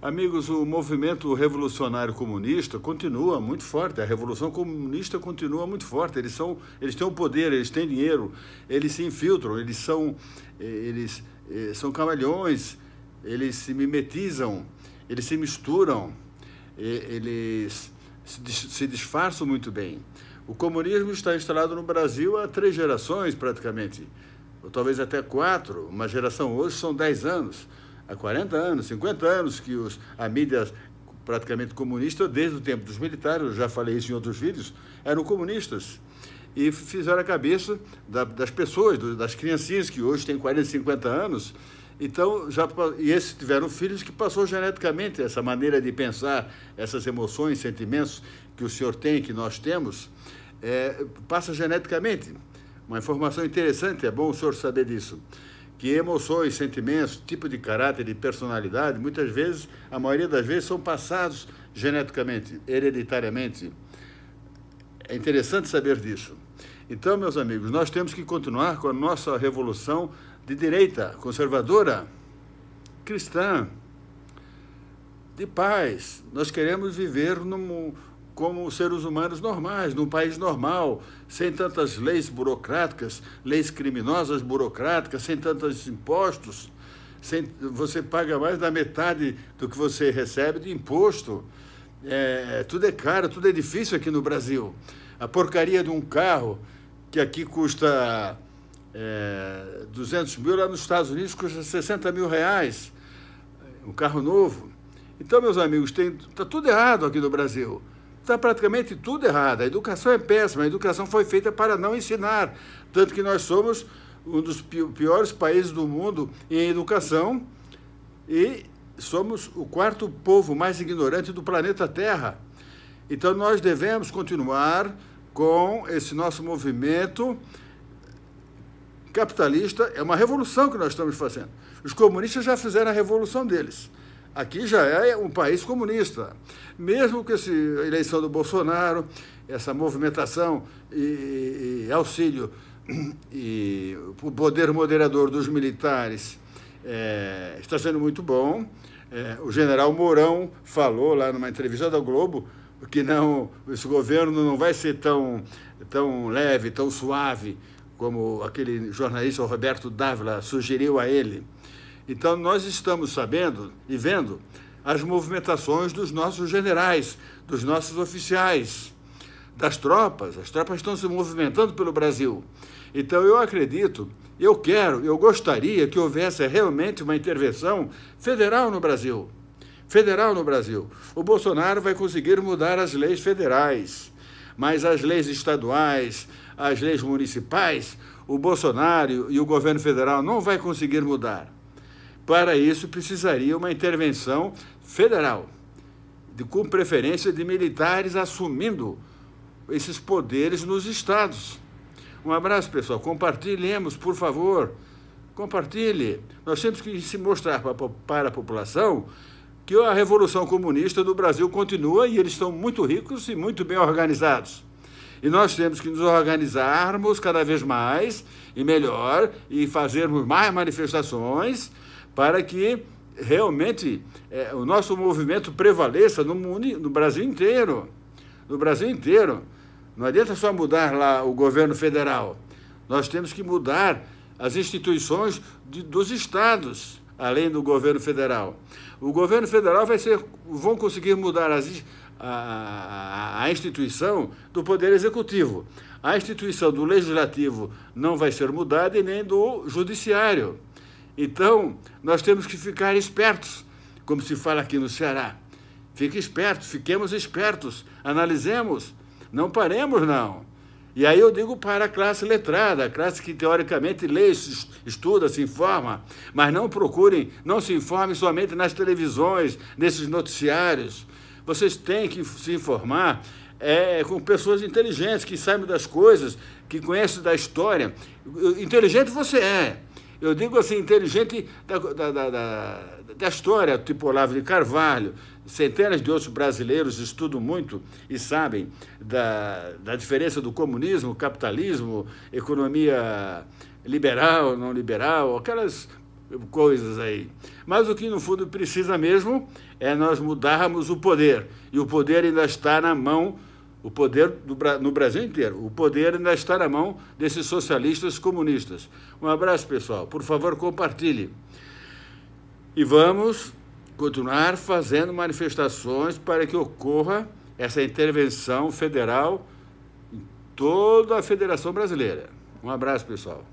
Amigos, o movimento revolucionário comunista continua muito forte, a revolução comunista continua muito forte. Eles têm o poder, eles têm dinheiro, eles se infiltram, eles são camaleões, eles se mimetizam, eles se misturam, eles se disfarçam muito bem. O comunismo está instalado no Brasil há 3 gerações, praticamente, ou talvez até 4. Uma geração hoje são 10 anos. Há 40 anos, 50 anos que a mídia praticamente comunista, desde o tempo dos militares, eu já falei isso em outros vídeos, eram comunistas. E fizeram a cabeça das pessoas, das criancinhas que hoje têm 40, 50 anos. Então, e esses tiveram filhos que passou geneticamente essa maneira de pensar, essas emoções, sentimentos que o senhor tem, que nós temos, passa geneticamente. Uma informação interessante, é bom o senhor saber disso. Que emoções, sentimentos, tipo de caráter, de personalidade, muitas vezes, a maioria das vezes, são passados geneticamente, hereditariamente. É interessante saber disso. Então, meus amigos, nós temos que continuar com a nossa revolução de direita, conservadora, cristã, de paz. Nós queremos viver como seres humanos normais, num país normal, sem tantas leis burocráticas, leis criminosas burocráticas, sem tantos impostos. Você paga mais da metade do que você recebe de imposto. Tudo é caro, tudo é difícil aqui no Brasil. A porcaria de um carro, que aqui custa 200 mil, lá nos Estados Unidos custa 60 mil reais, um carro novo. Então, meus amigos, está tudo errado aqui no Brasil. Está praticamente tudo errado. A educação é péssima, a educação foi feita para não ensinar. Tanto que nós somos um dos piores países do mundo em educação e somos o 4º povo mais ignorante do planeta Terra. Então, nós devemos continuar com esse nosso movimento capitalista. É uma revolução que nós estamos fazendo. Os comunistas já fizeram a revolução deles. Aqui já é um país comunista. Mesmo com essa eleição do Bolsonaro, essa movimentação e auxílio e o poder moderador dos militares está sendo muito bom. O general Mourão falou lá numa entrevista da Globo que esse governo não vai ser tão leve, tão suave, como aquele jornalista Roberto Dávila sugeriu a ele. Então, nós estamos sabendo e vendo as movimentações dos nossos generais, dos nossos oficiais, das tropas. As tropas estão se movimentando pelo Brasil. Então, eu acredito, eu gostaria que houvesse realmente uma intervenção federal no Brasil. Federal no Brasil. O Bolsonaro vai conseguir mudar as leis federais, mas as leis estaduais, as leis municipais, o Bolsonaro e o governo federal não vai conseguir mudar. Para isso, precisaria uma intervenção federal, com preferência de militares assumindo esses poderes nos estados. Um abraço, pessoal. Compartilhemos, por favor. Compartilhe. Nós temos que se mostrar para a população que a Revolução Comunista do Brasil continua e eles estão muito ricos e muito bem organizados. E nós temos que nos organizarmos cada vez mais e melhor e fazermos mais manifestações para que realmente o nosso movimento prevaleça no Brasil inteiro. No Brasil inteiro. Não adianta só mudar lá o governo federal. Nós temos que mudar as instituições dos estados, além do governo federal. O governo federal vão conseguir mudar a instituição do Poder Executivo. A instituição do Legislativo não vai ser mudada e nem do Judiciário. Então, nós temos que ficar espertos, como se fala aqui no Ceará. Fique esperto, fiquemos espertos, analisemos, não paremos, não. E aí eu digo para a classe letrada, a classe que teoricamente lê, estuda, se informa, mas não se informem somente nas televisões, nesses noticiários. Vocês têm que se informar com pessoas inteligentes, que sabem das coisas, que conhecem da história. Inteligente você é. Eu digo assim, inteligente da história, tipo Olavo de Carvalho. Centenas de outros brasileiros estudam muito e sabem da diferença do comunismo, capitalismo, economia liberal, não liberal, aquelas coisas aí. Mas o que, no fundo, precisa mesmo é nós mudarmos o poder. E o poder ainda está na mão, o poder no Brasil inteiro, o poder ainda está na mão desses socialistas comunistas. Um abraço, pessoal. Por favor, compartilhe. E vamos continuar fazendo manifestações para que ocorra essa intervenção federal em toda a Federação Brasileira. Um abraço, pessoal.